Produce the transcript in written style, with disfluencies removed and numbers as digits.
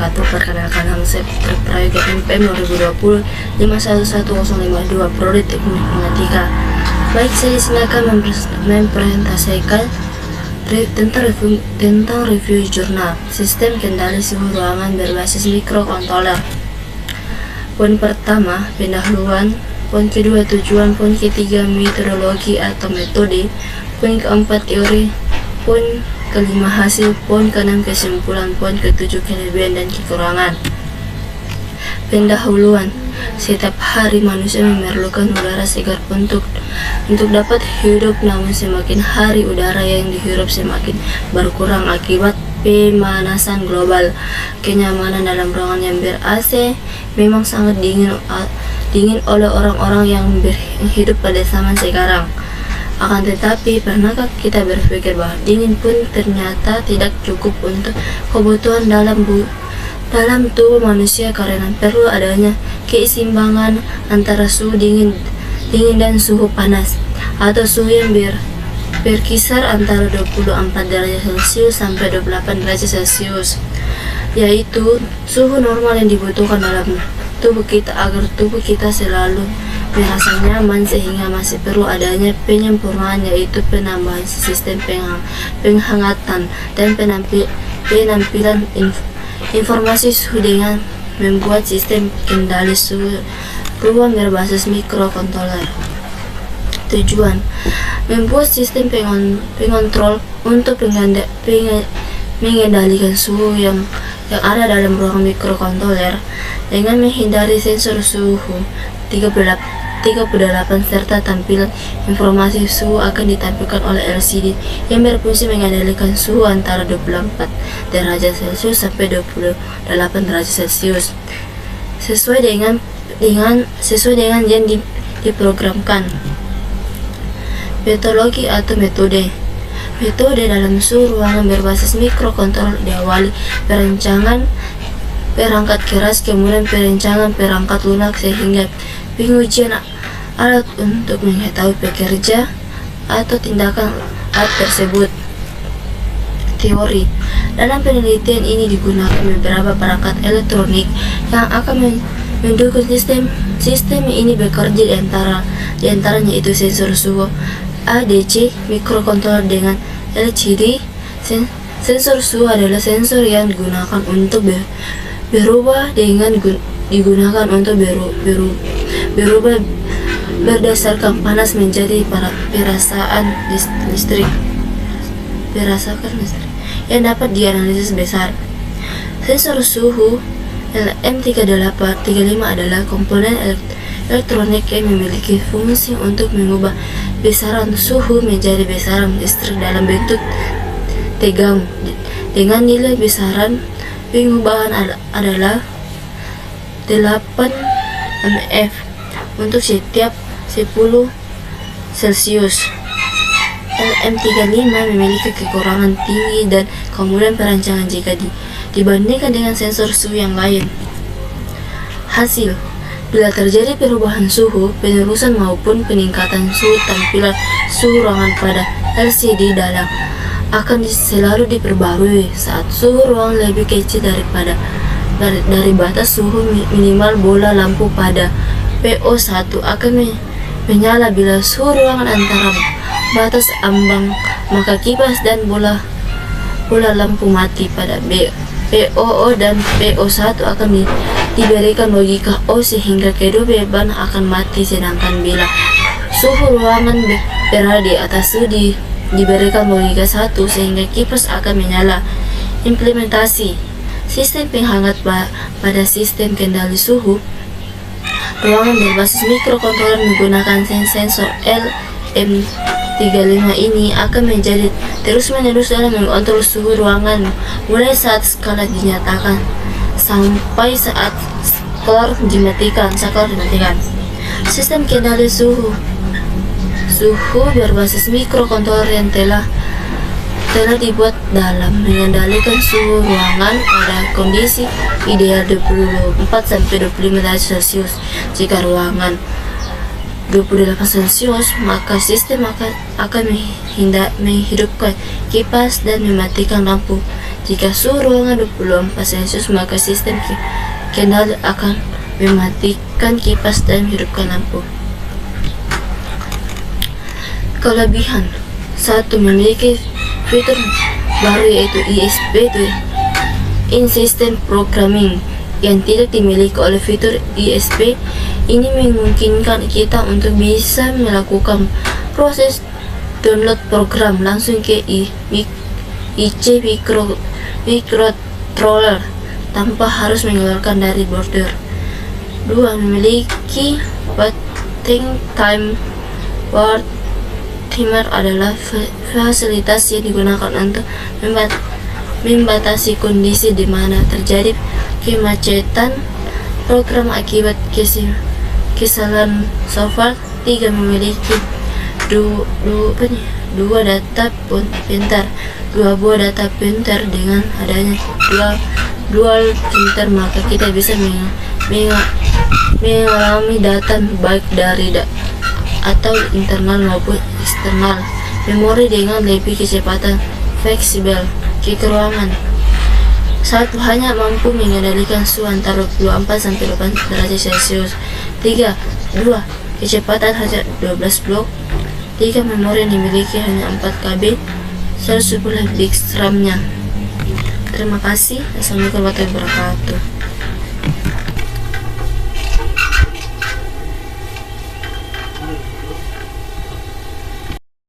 wabarakatuh. Perkenalkan, nama saya Putra Prayoga MPM 2020 51152 Prodi Teknik Informatika. Baik, saya di sini akan mempresentasikan tentang review jurnal sistem kendali suhu ruangan berbasis mikrokontroler. Poin pertama, pendahuluan. Poin kedua, tujuan. Poin ketiga, metodologi atau metode. Poin keempat, teori. Poin kelima, hasil. Poin keenam, kesimpulan. Poin ketujuh, kelebihan dan kekurangan. Pendahuluan. Setiap hari manusia memerlukan udara segar untuk dapat hidup, namun semakin hari udara yang dihirup semakin berkurang akibat pemanasan global. Kenyamanan dalam ruangan yang ber-AC memang sangat dingin oleh orang-orang yang hidup pada zaman sekarang. Akan tetapi, pernahkah kita berpikir bahwa dingin pun ternyata tidak cukup untuk kebutuhan dalam tubuh manusia, karena perlu adanya keseimbangan antara suhu dingin dan suhu panas, atau suhu yang berkisar antara 24 derajat Celcius sampai 28 derajat Celcius, yaitu suhu normal yang dibutuhkan dalam tubuh kita agar tubuh kita selalu merasa nyaman. Sehingga masih perlu adanya penyempurnaan, yaitu penambahan sistem penghangatan dan penampilan informasi suhu dengan membuat sistem kendali suhu ruang berbasis mikrokontroler. Tujuan: membuat sistem pengontrol untuk mengendalikan suhu yang ada dalam ruang mikrokontroler dengan menghindari sensor suhu 38 serta tampilan informasi suhu akan ditampilkan oleh LCD yang berfungsi mengendalikan suhu antara 24 derajat Celcius sampai 28 derajat Celcius sesuai dengan yang diprogramkan. Metodologi atau metode dalam suhu ruangan berbasis mikrokontroler diawali perancangan perangkat keras, kemudian perancangan perangkat lunak, sehingga pengujian alat untuk mengetahui pekerja atau tindakan alat tersebut. Teori: dalam penelitian ini digunakan beberapa perangkat elektronik yang akan mendukung sistem ini bekerja, di antaranya itu sensor suhu ADC, mikrokontroler dengan LCD. Sensor suhu adalah sensor yang digunakan untuk berubah berubah berdasarkan panas menjadi perasaan listrik yang dapat dianalisis besar. Sensor suhu LM35 adalah komponen elektronik yang memiliki fungsi untuk mengubah besaran suhu menjadi besaran listrik dalam bentuk tegang dengan nilai besaran pengubahan adalah 8 mF untuk setiap 10 Celcius. LM35 memiliki kekurangan tinggi dan kemudian perancangan jika dibandingkan dengan sensor suhu yang lain. Hasil: bila terjadi perubahan suhu, penerusan maupun peningkatan suhu tampilan suhu ruangan pada LCD dalam akan selalu diperbarui saat suhu ruang lebih kecil dari batas suhu minimal. Bola lampu pada PO1 akan menyala bila suhu ruangan antara batas ambang, maka kipas dan bola lampu mati. Pada POO dan PO1 akan diberikan logika O, sehingga kedua beban akan mati. Sedangkan bila suhu ruangan berada di atas suhu diberikan logika 1, sehingga kipas akan menyala. Implementasi sistem penghangat pada sistem kendali suhu ruangan berbasis mikrokontroler menggunakan sensor LM35 ini akan menjadi terus-menerus dalam mengontrol suhu ruangan, mulai saat skala dinyatakan sampai saat skor dimatikan. Sistem kendali suhu berbasis mikrokontroler yang telah dibuat dalam mengendalikan suhu ruangan pada kondisi ideal 24-25 derajat Celcius. Jika ruangan 28 Celcius, maka sistem akan menghidupkan kipas dan mematikan lampu Jika suhu ruangan 24 Celcius, maka sistem kendali akan mematikan kipas dan hidupkan lampu. Kelebihan: 1. Memiliki fitur baru yaitu ISP In-System Programming yang tidak dimiliki oleh fitur ISP. Ini memungkinkan kita untuk bisa melakukan proses download program langsung ke IC microcontroller tanpa harus mengeluarkan dari border. 2. Memiliki waiting time. Wait timer adalah fasilitas yang digunakan untuk membatasi kondisi di mana terjadi kemacetan program akibat kesalahan software. 3. Memiliki dua data pintar. 2 buah data pintar. Dengan adanya dual printer, maka kita bisa mengalami data baik dari atau internal maupun eksternal. Memori dengan lebih kecepatan fleksibel. Keruangan: 1. Hanya mampu mengendalikan suhu antara 24-8 derajat Celcius. 3. 2. Kecepatan hanya 12 blok. 3. Memori yang dimiliki hanya 4 KB 110 GB RAM-nya. Terima kasih. Assalamualaikum warahmatullahi wabarakatuh.